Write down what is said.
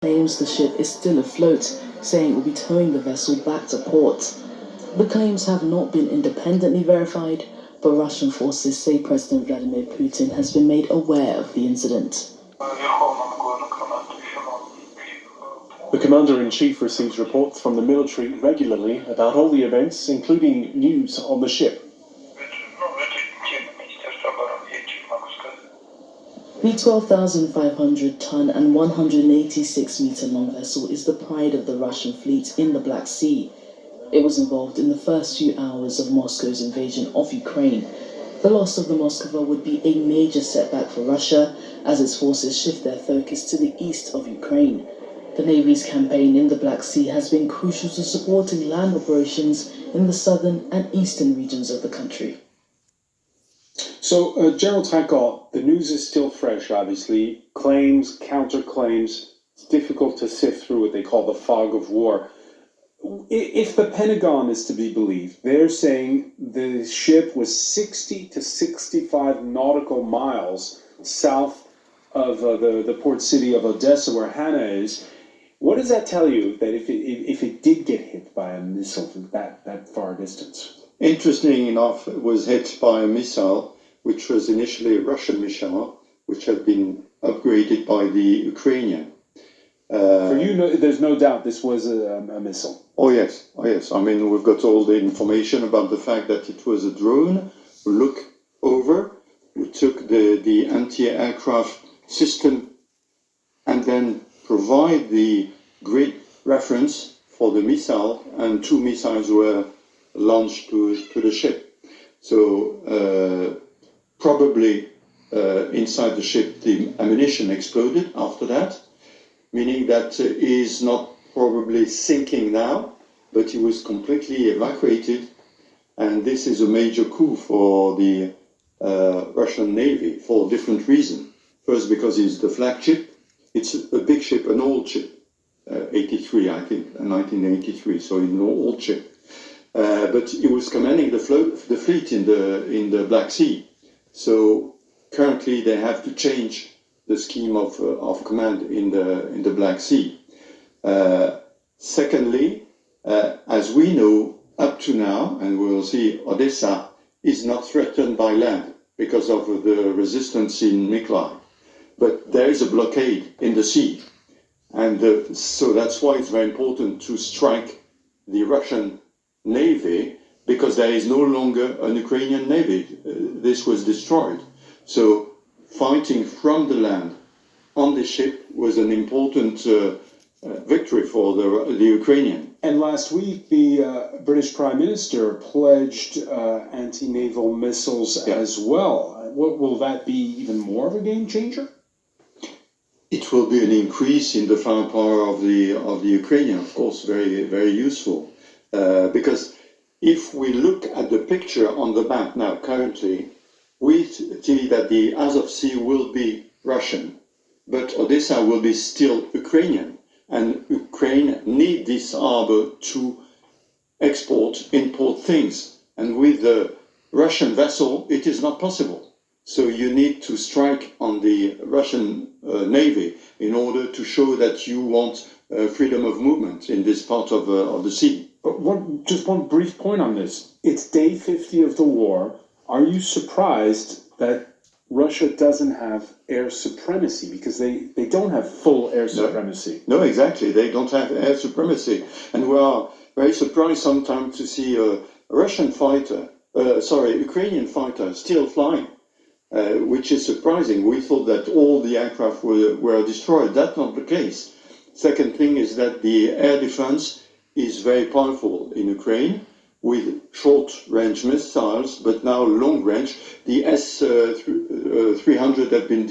claims the ship is still afloat, saying it will be towing the vessel back to port. The claims have not been independently verified, but Russian forces say President Vladimir Putin has been made aware of the incident. The Commander-in-Chief receives reports from the military regularly about all the events, including news on the ship. The 12,500-ton and 186-meter-long vessel is the pride of the Russian fleet in the Black Sea. It was involved in the first few hours of Moscow's invasion of Ukraine. The loss of the Moskva would be a major setback for Russia as its forces shift their focus to the east of Ukraine. The Navy's campaign in the Black Sea has been crucial to supporting land operations in the southern and eastern regions of the country. So, General Trancor, the news is still fresh, obviously. Claims, counterclaims. It's difficult to sift through what they call the fog of war. If the Pentagon is to be believed, they're saying the ship was 60 to 65 nautical miles south of the port city of Odessa, where Hana is. What does that tell you, that if it did get hit by a missile from that far distance? Interesting enough, it was hit by a missile, which was initially a Russian missile, which had been upgraded by the Ukrainian. For you, there's no doubt this was a missile. Oh yes. I mean, we've got all the information about the fact that it was a drone. We look over, we took the anti-aircraft system, and then provide the grid reference for the missile, and 2 missiles were launched to the ship. So probably inside the ship the ammunition exploded after that, meaning that he is not probably sinking now, but he was completely evacuated, and this is a major coup for the Russian Navy for different reasons. First, because it's the flagship. It's a big ship, an old ship, 83, I think, 1983, so an old ship. But he was commanding the fleet in the Black Sea. So currently they have to change the scheme of command in the Black Sea. Secondly, as we know up to now, and we will see, Odessa is not threatened by land because of the resistance in Mykolaiv. But there is a blockade in the sea. And so that's why it's very important to strike the Russian Navy, because there is no longer an Ukrainian Navy. This was destroyed. So fighting from the land on the ship was an important victory for the Ukrainian. And last week, the British Prime Minister pledged anti-naval missiles as well. Will that be even more of a game changer? It will be an increase in the firepower of the Ukrainian, of course, very, very useful. Because if we look at the picture on the map now, currently, we see that the Azov Sea will be Russian, but Odessa will be still Ukrainian. And Ukraine needs this harbor to import things. And with the Russian vessel, it is not possible. So you need to strike on the Russian Navy in order to show that you want freedom of movement in this part of the sea. But just one brief point on this. It's day 50 of the war. Are you surprised that Russia doesn't have air supremacy? Because they don't have full air supremacy. No, exactly. They don't have air supremacy. And we are very surprised sometimes to see a Ukrainian fighter still flying. Which is surprising. We thought that all the aircraft were destroyed. That's not the case. Second thing is that the air defense is very powerful in Ukraine with short-range missiles, but now long-range. The S-300 have been